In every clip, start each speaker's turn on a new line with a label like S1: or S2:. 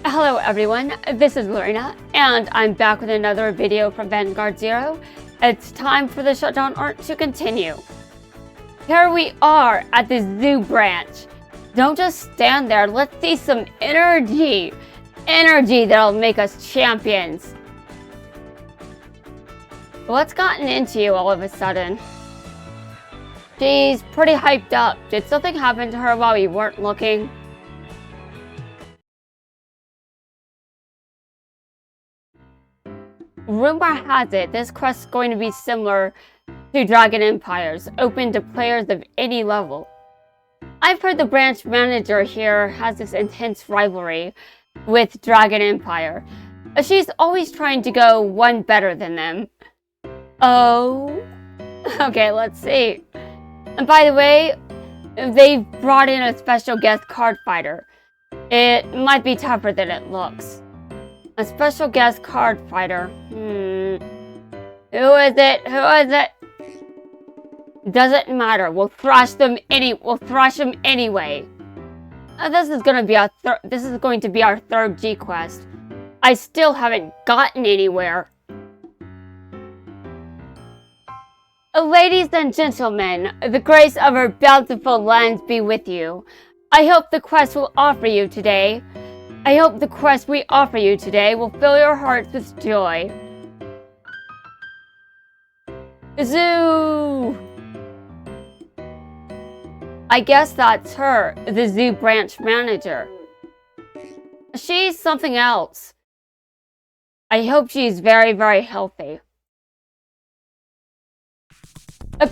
S1: Hello everyone, this is Lorena, and I'm back with another video from Vanguard Zero. It's time for the shutdown arc to continue. Here we are at the zoo branch. Don't just stand there, let's see some energy. Energy that'll make us champions. What's gotten into you all of a sudden? She's pretty hyped up. Did something happen to her while we weren't looking? Rumor has it this quest is going to be similar to Dragon Empires, open to players of any level. I've heard the branch manager here has this intense rivalry with Dragon Empire. She's always trying to go one better than them. Oh, okay, let's see. And by the way, they've brought in a special guest card fighter. It might be tougher than it looks. A special guest card fighter. Who is it? Who is it? Doesn't matter. We'll thrash them anyway. This is going to be our third G quest. I still haven't gotten anywhere. Ladies and gentlemen, the grace of our bountiful lands be with you. I hope the quest we offer you today will fill your hearts with joy. Zoo! I guess that's her, the zoo branch manager. She's something else. I hope she's very, very healthy.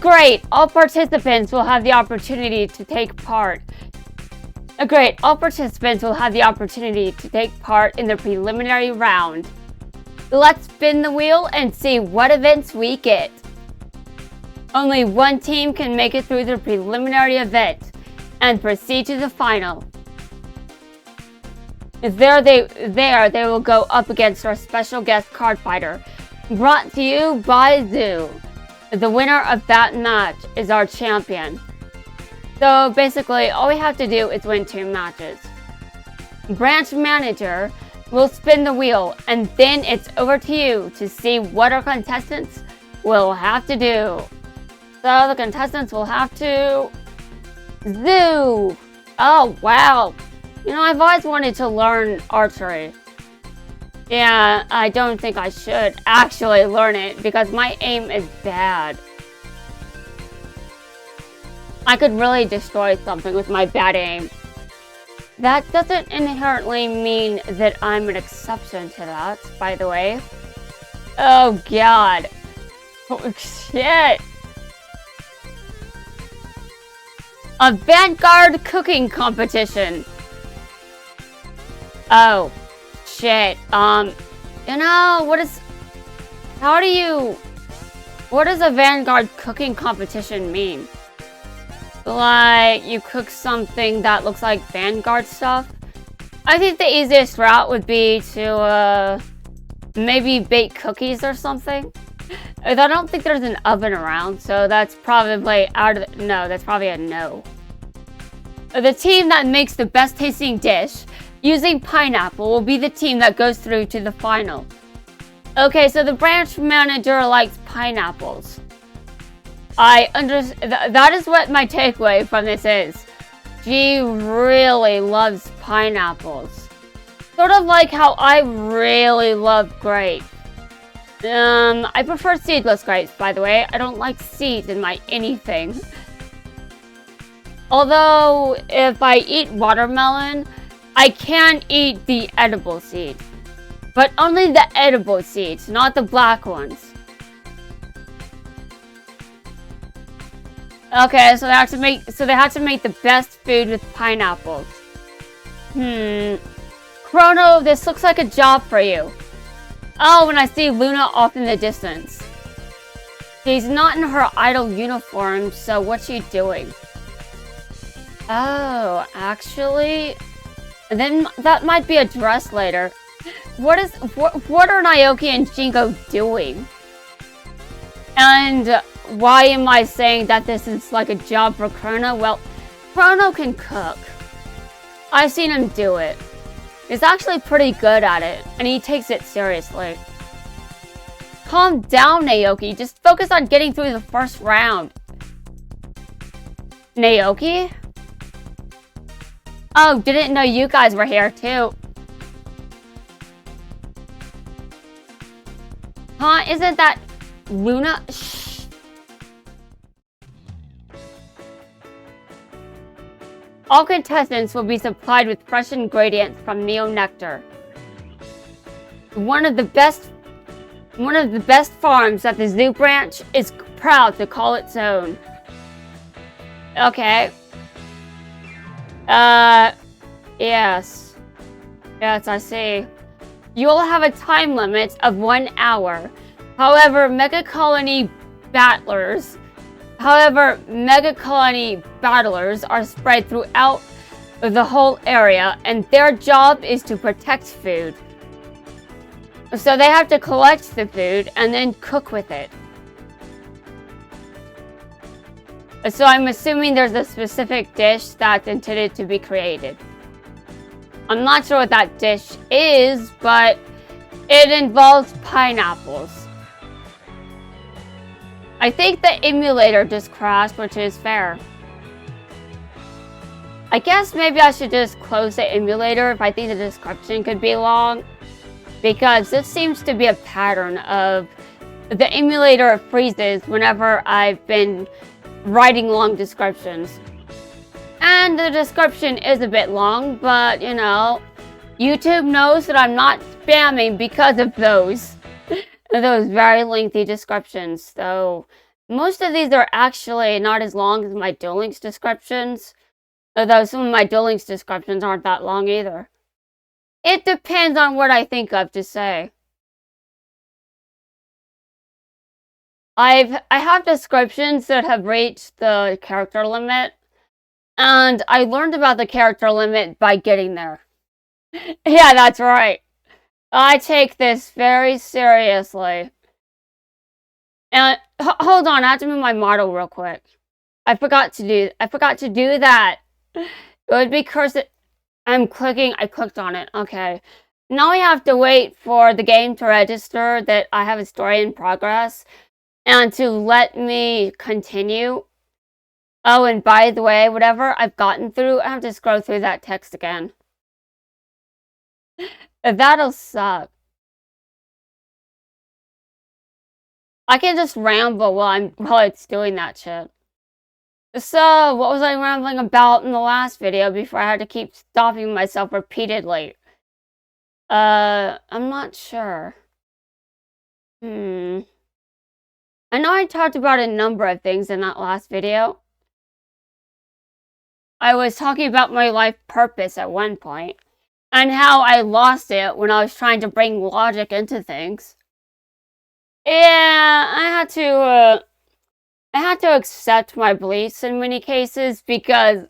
S1: Great! All participants will have the opportunity to take part. All participants will have the opportunity to take part in the preliminary round. Let's spin the wheel and see what events we get. Only one team can make it through the preliminary event and proceed to the final. There they will go up against our special guest card fighter, brought to you by Zoo. The winner of that match is our champion. So basically, all we have to do is win 2 matches. Branch manager will spin the wheel, and then it's over to you to see what our contestants will have to do. So the contestants will have to... Zoo! Oh, wow. You know, I've always wanted to learn archery. Yeah, I don't think I should actually learn it because my aim is bad. I could really destroy something with my bad aim. That doesn't inherently mean that I'm an exception to that, by the way. Oh god. Oh shit. A Vanguard cooking competition. Oh. Shit, you know, what does a Vanguard cooking competition mean? Like, you cook something that looks like Vanguard stuff? I think the easiest route would be to, maybe bake cookies or something. I don't think there's an oven around, so that's probably that's probably a no. The team that makes the best tasting dish using pineapple will be the team that goes through to the final. Okay, so the branch manager likes pineapples. That is what my takeaway from this is. She really loves pineapples. Sort of like how I really love grapes. I prefer seedless grapes, by the way. I don't like seeds in my anything. Although, if I eat watermelon, I can eat the edible seeds, but only the edible seeds, not the black ones. Okay, so they have to make the best food with pineapples. Chrono, this looks like a job for you. Oh, when I see Luna off in the distance. She's not in her idol uniform, so what's she doing? Oh, actually... Then that might be addressed later. What are Naoki and Jingo doing? And why am I saying that this is like a job for Chrono? Well, Chrono can cook. I've seen him do it. He's actually pretty good at it, and he takes it seriously. Calm down, Naoki. Just focus on getting through the first round. Naoki? Oh, didn't know you guys were here, too. Huh? Isn't that Luna? Shh. All contestants will be supplied with fresh ingredients from Neo Nectar. One of the best farms at the zoo branch is proud to call its own. Okay. Yes. Yes, I see. You'll have a time limit of 1 hour. However, Mega Colony battlers are spread throughout the whole area, and their job is to protect food. So they have to collect the food and then cook with it. So I'm assuming there's a specific dish that's intended to be created. I'm not sure what that dish is, but it involves pineapples. I think the emulator just crashed, which is fair. I guess maybe I should just close the emulator if I think the description could be long. Because this seems to be a pattern of the emulator freezes whenever I've been writing long descriptions. And the description is a bit long, but you know, YouTube knows that I'm not spamming because of those very lengthy descriptions. So most of these are actually not as long as my Duel Links descriptions, although some of my Duel Links descriptions aren't that long either. It depends on what I think of to say. I have descriptions that have reached the character limit, and I learned about the character limit by getting there. Yeah, that's right. I take this very seriously. And hold on, I have to move my model real quick. I forgot to do that. It would be cursed. I clicked on it. Okay. Now we have to wait for the game to register that I have a story in progress and to let me continue. Oh, and by the way, whatever I've gotten through, I have to scroll through that text again. That'll suck. I can just ramble while it's doing that shit. So, what was I rambling about in the last video before I had to keep stopping myself repeatedly? I'm not sure. I know I talked about a number of things in that last video. I was talking about my life purpose at one point, and how I lost it when I was trying to bring logic into things. Yeah, I had to accept my beliefs in many cases, because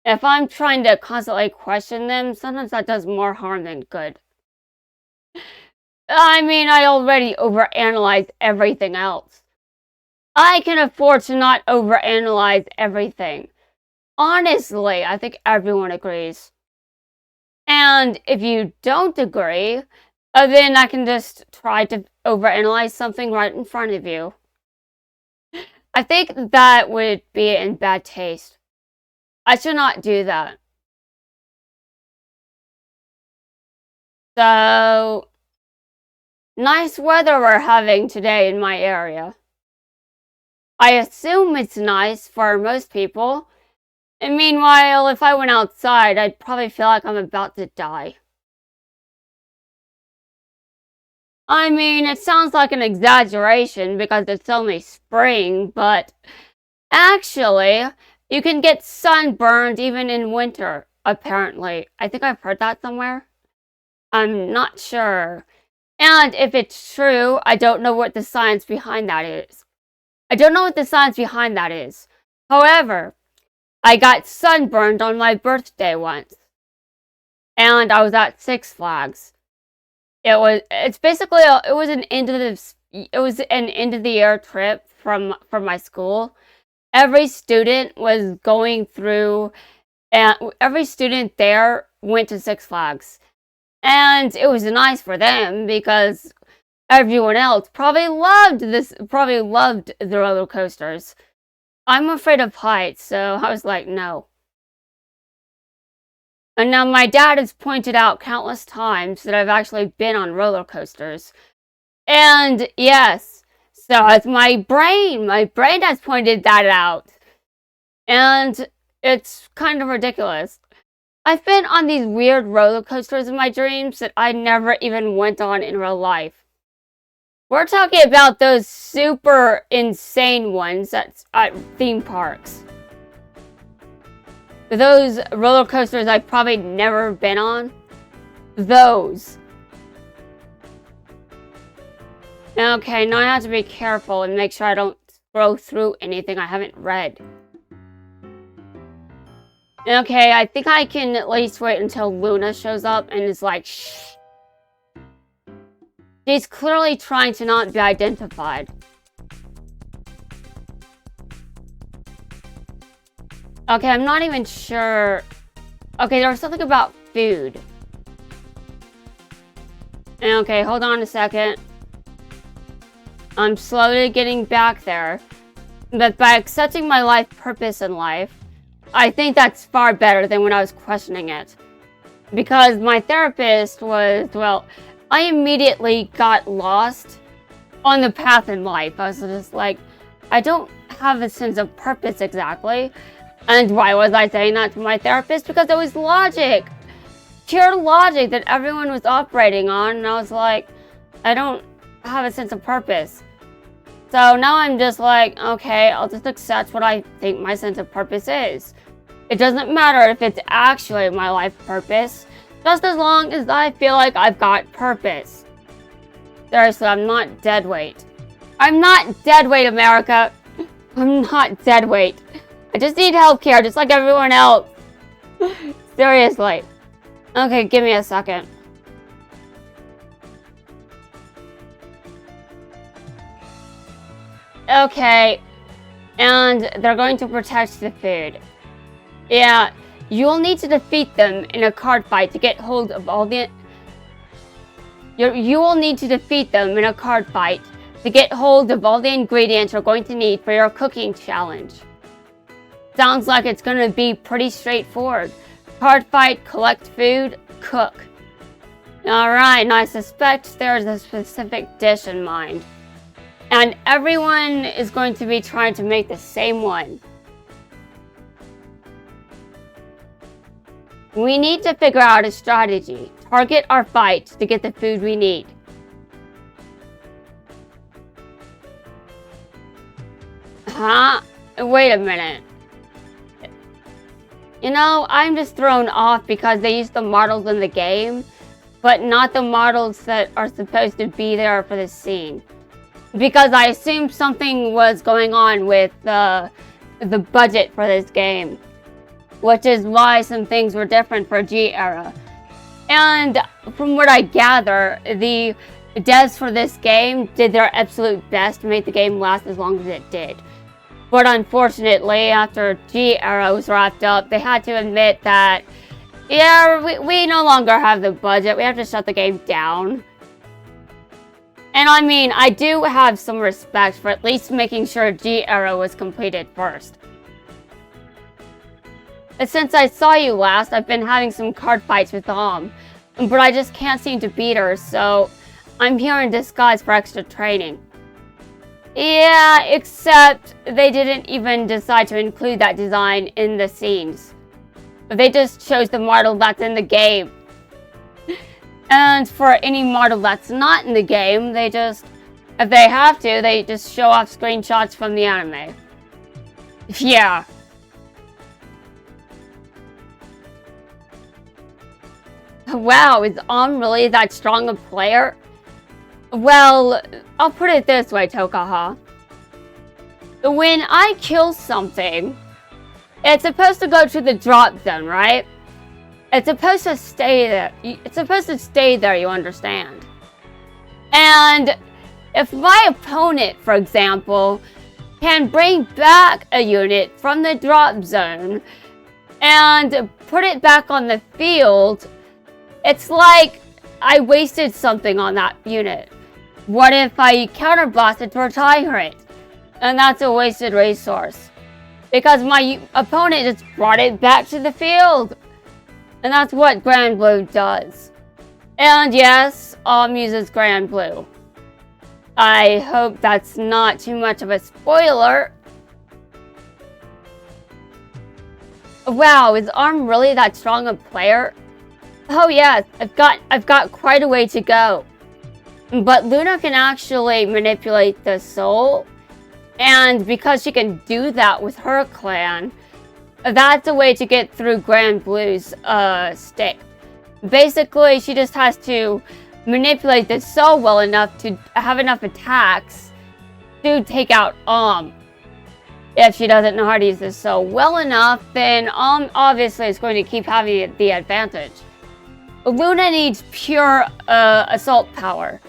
S1: if I'm trying to constantly question them, sometimes that does more harm than good. I mean, I already overanalyze everything else. I can afford to not overanalyze everything. Honestly, I think everyone agrees. And if you don't agree, then I can just try to overanalyze something right in front of you. I think that would be in bad taste. I should not do that. So, nice weather we're having today in my area. I assume it's nice for most people. And meanwhile, if I went outside, I'd probably feel like I'm about to die. I mean, it sounds like an exaggeration because it's only spring, but actually, you can get sunburned even in winter, apparently. I think I've heard that somewhere. I'm not sure. And if it's true, I don't know what the science behind that is. However, I got sunburned on my birthday once. And I was at Six Flags. It was an end of the year trip from my school. Every student there went to Six Flags. And it was nice for them because everyone else probably loved the roller coasters. I'm afraid of heights, so I was like, no. And now my dad has pointed out countless times that I've actually been on roller coasters. And yes, so it's my brain. My brain has pointed that out. And it's kind of ridiculous. I've been on these weird roller coasters in my dreams that I never even went on in real life. We're talking about those super insane ones at theme parks. Those roller coasters I've probably never been on. Those. Okay, now I have to be careful and make sure I don't scroll through anything I haven't read. Okay, I think I can at least wait until Luna shows up and is like, shh. She's clearly trying to not be identified. Okay, I'm not even sure. Okay, there was something about food. Okay, hold on a second. I'm slowly getting back there. But by accepting my life purpose in life, I think that's far better than when I was questioning it. Because my therapist was, well, I immediately got lost on the path in life. I was just like, I don't have a sense of purpose exactly. And why was I saying that to my therapist? Because it was logic. Pure logic that everyone was operating on. And I was like, I don't have a sense of purpose. So now I'm just like, okay, I'll just accept what I think my sense of purpose is. It doesn't matter if it's actually my life purpose, just as long as I feel like I've got purpose. Seriously, I'm not dead weight. I'm not dead weight, America. I'm not dead weight. I just need healthcare, just like everyone else. Seriously. Okay, give me a second. Okay. And they're going to protect the food. Yeah, you'll need to defeat them in a card fight to get hold of all the... You will need to defeat them in a card fight to get hold of all the ingredients you're going to need for your cooking challenge. Sounds like it's going to be pretty straightforward. Card fight, collect food, cook. Alright, and I suspect there's a specific dish in mind. And everyone is going to be trying to make the same one. We need to figure out a strategy. Target our fight to get the food we need. Huh? Wait a minute. You know, I'm just thrown off because they used the models in the game, but not the models that are supposed to be there for the scene. Because I assumed something was going on with the budget for this game, which is why some things were different for G era. And from what I gather, the devs for this game did their absolute best to make the game last as long as it did. But unfortunately, after G era was wrapped up, they had to admit that, yeah, we no longer have the budget. We have to shut the game down. And I mean, I do have some respect for at least making sure G era was completed first. Since I saw you last, I've been having some card fights with Om, but I just can't seem to beat her, so I'm here in disguise for extra training. Yeah, except they didn't even decide to include that design in the scenes. They just chose the model that's in the game. And for any model that's not in the game, they just, if they have to, they just show off screenshots from the anime. Yeah. Wow, is Om really that strong a player? Well, I'll put it this way, Tokaha. When I kill something, it's supposed to go to the drop zone, right? It's supposed to stay there. It's supposed to stay there, you understand? And if my opponent, for example, can bring back a unit from the drop zone and put it back on the field, it's like I wasted something on that unit? What if I counterblasted to retire it? And that's a wasted resource. Because my opponent just brought it back to the field. And that's what Grand Blue does. And yes, uses Grand Blue. I hope that's not too much of a spoiler. Wow, is Arm really that strong a player? Oh yes, I've got quite a way to go. But Luna can actually manipulate the soul, and because she can do that with her clan, that's a way to get through Grand Blue's stick. Basically, she just has to manipulate the soul well enough to have enough attacks to take out If she doesn't know how to use the soul well enough, then obviously is going to keep having the advantage. Luna needs pure assault power.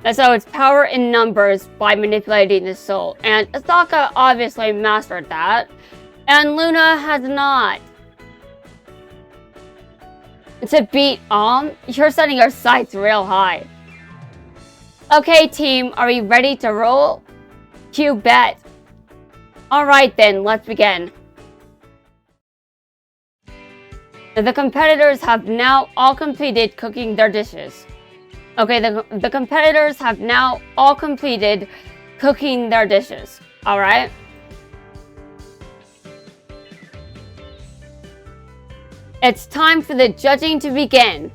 S1: And so it's power in numbers by manipulating the soul. And Asaka obviously mastered that. And Luna has not. To beat you're setting your sights real high. Okay team, are we ready to roll? You bet. Alright then, let's begin. The competitors have now all completed cooking their dishes. Okay, the competitors have now all completed cooking their dishes. Alright? It's time for the judging to begin.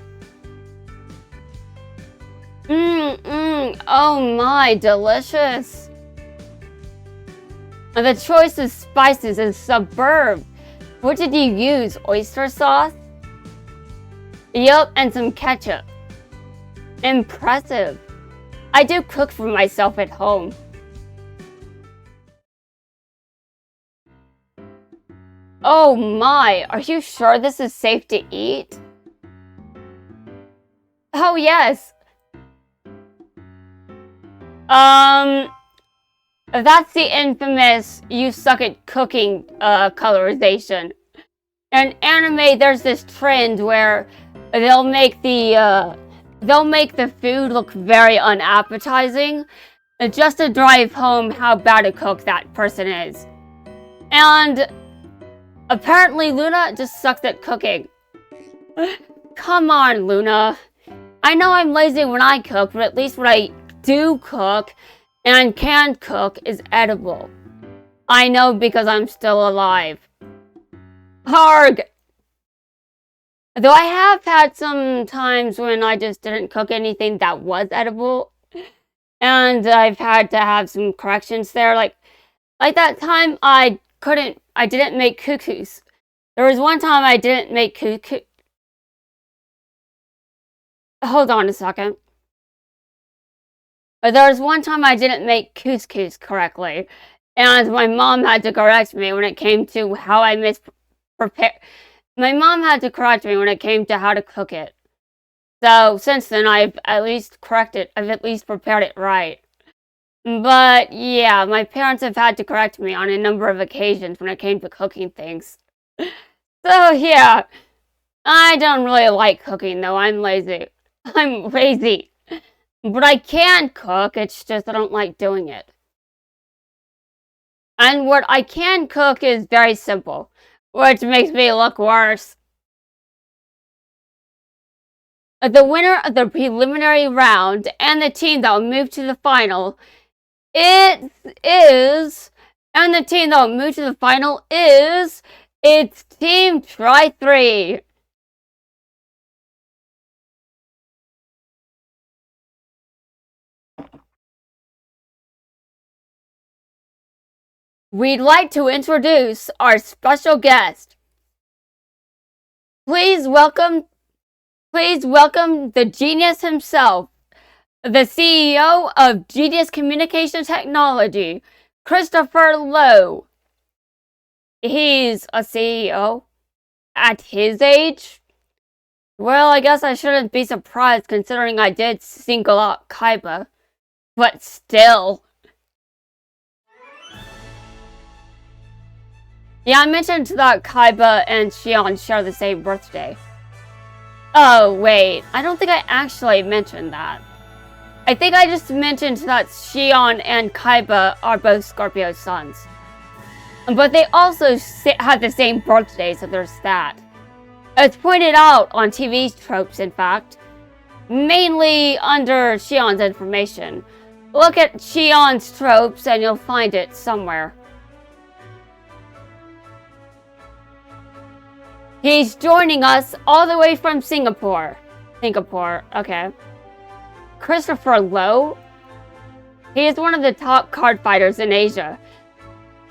S1: Oh my, delicious. The choice of spices is superb. What did you use? Oyster sauce? Yup, and some ketchup. Impressive. I do cook for myself at home. Oh my, are you sure this is safe to eat? Oh yes. That's the infamous "you suck at cooking" colorization. In anime, there's this trend where they'll make the food look very unappetizing, just to drive home how bad a cook that person is. And apparently, Luna just sucks at cooking. Come on, Luna. I know I'm lazy when I cook, but at least what I do cook and can cook is edible. I know because I'm still alive. Harg! Though I have had some times when I just didn't cook anything that was edible. And I've had to have some corrections there. Like that time I didn't make cuckoos. There was one time I didn't make cuckoos. Hold on a second. There was one time I didn't make couscous correctly, and my mom had to correct me when it came to how I My mom had to correct me when it came to how to cook it. So since then, I've at least prepared it right. But yeah, my parents have had to correct me on a number of occasions when it came to cooking things. So yeah, I don't really like cooking though. I'm lazy. But I can cook, it's just I don't like doing it. And what I can cook is very simple, which makes me look worse. The winner of the preliminary round and the team that will move to the final it's Team Try 3. We'd like to introduce our special guest. Please welcome the genius himself, the CEO of Genius Communication Technology, Christopher Lowe. He's a CEO at his age? Well, I guess I shouldn't be surprised considering I did single out Kaiba. But still. Yeah, I mentioned that Kaiba and Shion share the same birthday. Oh, wait. I don't think I actually mentioned that. I think I just mentioned that Xion and Kaiba are both Scorpio's sons. But they also have the same birthdays of their stat. It's pointed out on TV tropes, in fact. Mainly under Xion's information. Look at Xion's tropes and you'll find it somewhere. He's joining us all the way from Singapore. Singapore, okay. Christopher Lowe? He is one of the top card fighters in Asia.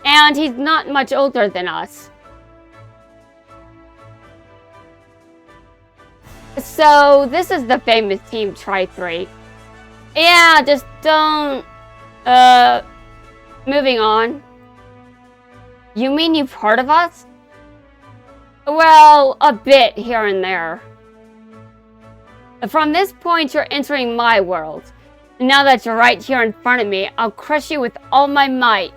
S1: And he's not much older than us. So, this is the famous Team Tri-3. Yeah, just don't... moving on. You mean you've heard of us? Well, a bit here and there. From this point, you're entering my world. Now that you're right here in front of me, I'll crush you with all my might.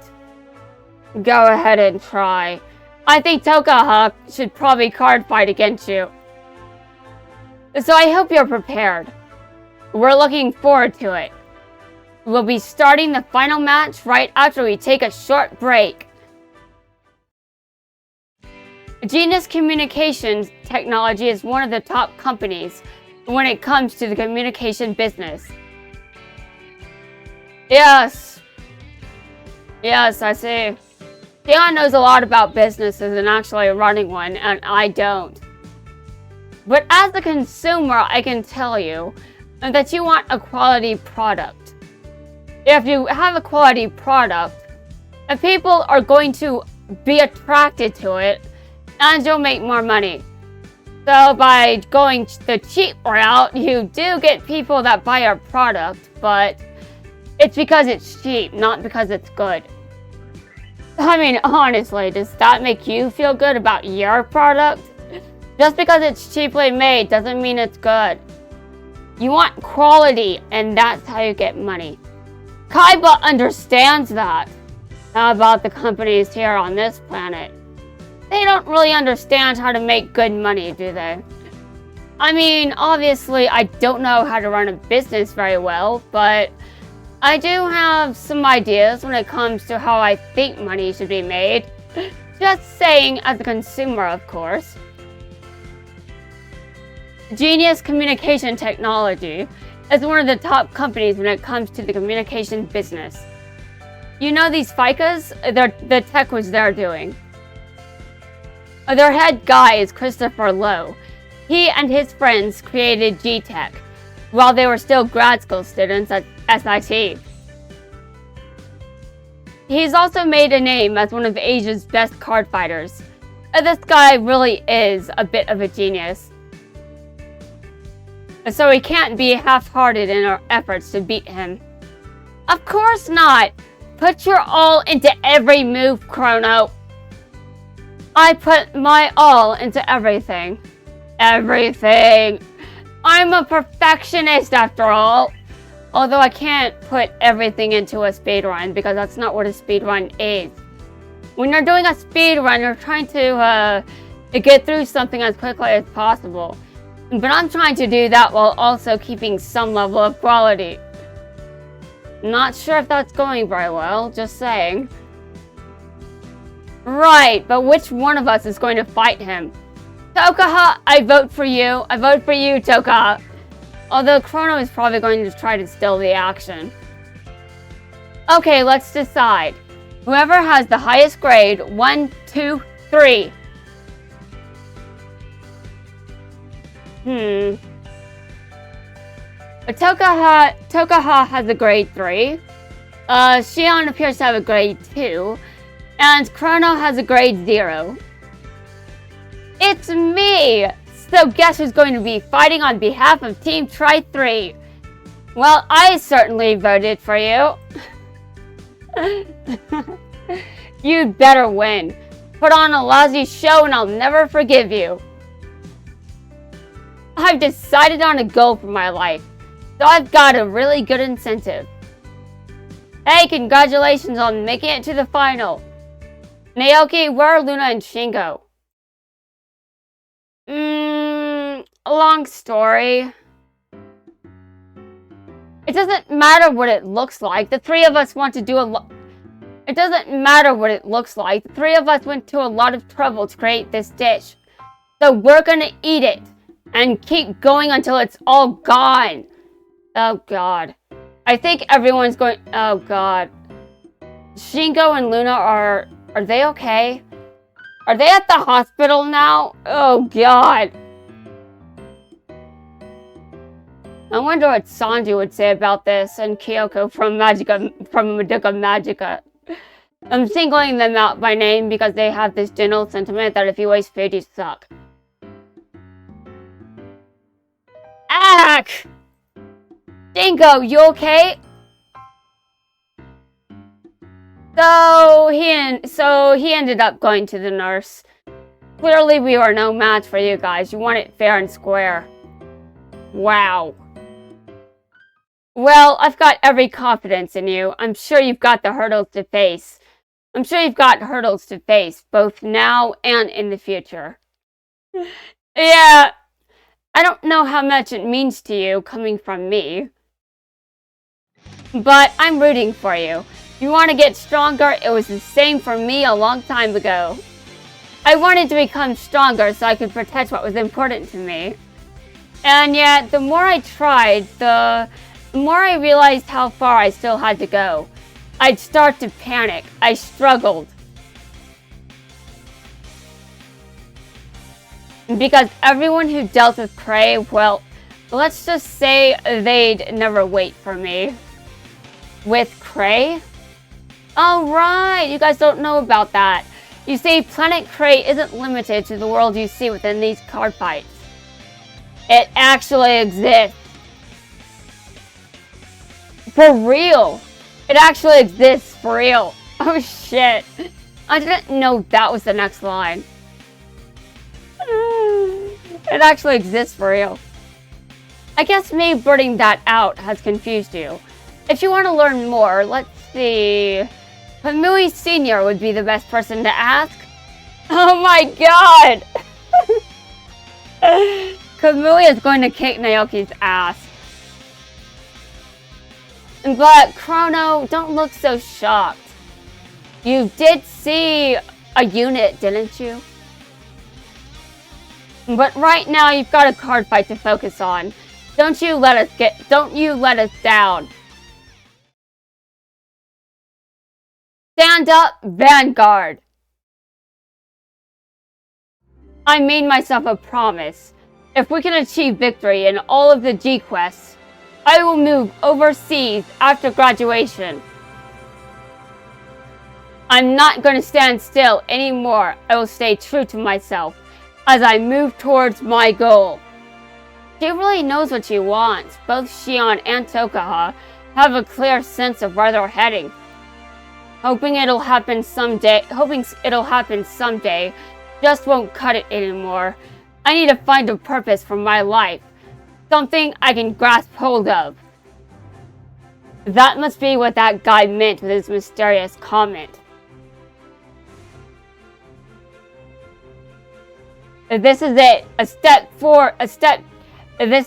S1: Go ahead and try. I think Tokaha should probably card fight against you. So I hope you're prepared. We're looking forward to it. We'll be starting the final match right after we take a short break. Genius Communications Technology is one of the top companies when it comes to the communication business. Yes. Yes, I see. Dion knows a lot about businesses and actually running one, and I don't. But as a consumer, I can tell you that you want a quality product. If you have a quality product, people are going to be attracted to it, and you'll make more money. So by going the cheap route, you do get people that buy your product, but it's because it's cheap, not because it's good. I mean, honestly, does that make you feel good about your product? Just because it's cheaply made doesn't mean it's good. You want quality, and that's how you get money. Kaiba understands that. How about the companies here on this planet? They don't really understand how to make good money, do they? I mean, obviously, I don't know how to run a business very well, but I do have some ideas when it comes to how I think money should be made. Just saying, as a consumer, of course. Genius Communication Technology is one of the top companies when it comes to the communication business. You know these FICAs? The tech was they're doing. Their head guy is Christopher Lowe. He and his friends created G-Tech while they were still grad school students at SIT. He's also made a name as one of Asia's best card fighters. This guy really is a bit of a genius. So we can't be half-hearted in our efforts to beat him. Of course not! Put your all into every move, Chrono. I put my all into everything. Everything. I'm a perfectionist after all. Although I can't put everything into a speedrun because that's not what a speedrun is. When you're doing a speedrun, you're trying to get through something as quickly as possible. But I'm trying to do that while also keeping some level of quality. Not sure if that's going very well, just saying. Right, but which one of us is going to fight him? Tokaha, I vote for you. I vote for you, Tokaha. Although Chrono is probably going to try to steal the action. Okay, let's decide. Whoever has the highest grade, 1, 2, 3. Tokaha has a grade 3. Xion appears to have a grade 2. And Chrono has a grade 0. It's me! So guess who's going to be fighting on behalf of Team Tri-3? Well, I certainly voted for you. You'd better win. Put on a lousy show and I'll never forgive you. I've decided on a goal for my life, so I've got a really good incentive. Hey, congratulations on making it to the final. Naoki, where are Luna and Shingo? a long story. It doesn't matter what it looks like. The three of us want to do a lot. It doesn't matter what it looks like. The three of us went to a lot of trouble to create this dish. So we're gonna eat it and keep going until it's all gone. Oh God. I think everyone's going. Oh God. Shingo and Luna are they okay? Are they at the hospital now? Oh God. I wonder what Sanji would say about this, and Kyoko from Madoka Magica. I'm singling them out by name because they have this general sentiment that if you waste food, you suck. Ack! Dingo, you okay? So he ended up going to the nurse. Clearly we were no match for you guys. You want it fair and square. Wow. Well, I've got every confidence in you. I'm sure you've got the hurdles to face. I'm sure you've got hurdles to face, both now and in the future. Yeah, I don't know how much it means to you coming from me. But I'm rooting for you. If you want to get stronger, it was the same for me a long time ago. I wanted to become stronger so I could protect what was important to me. And yet, the more I tried, the more I realized how far I still had to go. I'd start to panic. I struggled. Because everyone who dealt with Cray, well, let's just say they'd never wait for me. With Cray? Oh right, you guys don't know about that. You see, Planet Cray isn't limited to the world you see within these card fights. It actually exists. For real. It actually exists for real. Oh shit. I didn't know that was the next line. It actually exists for real. I guess me blurting that out has confused you. If you want to learn more, let's see. Kamui Sr. would be the best person to ask. Oh my god! Kamui is going to kick Naoki's ass. But, Chrono, don't look so shocked. You did see a unit, didn't you? But right now, you've got a card fight to focus on. Don't you let us down. Stand up, Vanguard. I made myself a promise. If we can achieve victory in all of the G-quests, I will move overseas after graduation. I'm not going to stand still anymore. I will stay true to myself as I move towards my goal. She really knows what she wants. Both Shion and Tokaha have a clear sense of where they're heading. Hoping it'll happen someday just won't cut it anymore. I need to find a purpose for my life. Something I can grasp hold of. That must be what that guy meant with his mysterious comment. This is it. This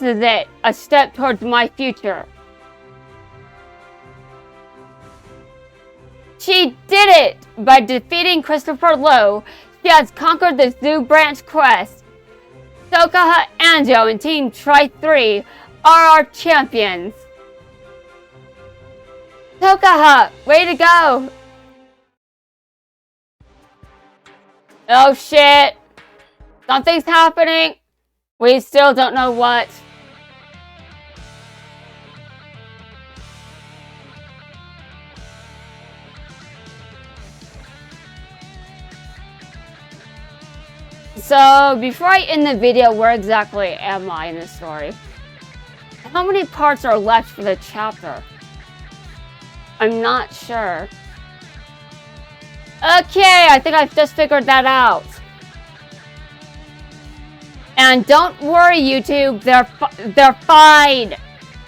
S1: is it. A step towards my future. She did it! By defeating Christopher Lowe, she has conquered the Zoo Branch quest. Tokaha, Anjo, and Team Tri-3 are our champions. Tokaha, way to go! Oh shit! Something's happening! We still don't know what. So, before I end the video, where exactly am I in the story? How many parts are left for the chapter? I'm not sure. Okay, I think I've just figured that out. And don't worry, YouTube, they're fine.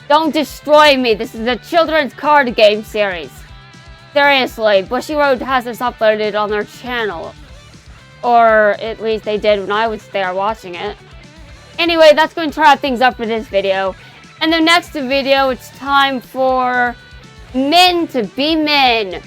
S1: Don't destroy me. This is a children's card game series. Seriously, Bushiroad has this uploaded on their channel. Or at least they did when I was there watching it. Anyway, that's going to wrap things up for this video. In the next video, it's time for men to be men.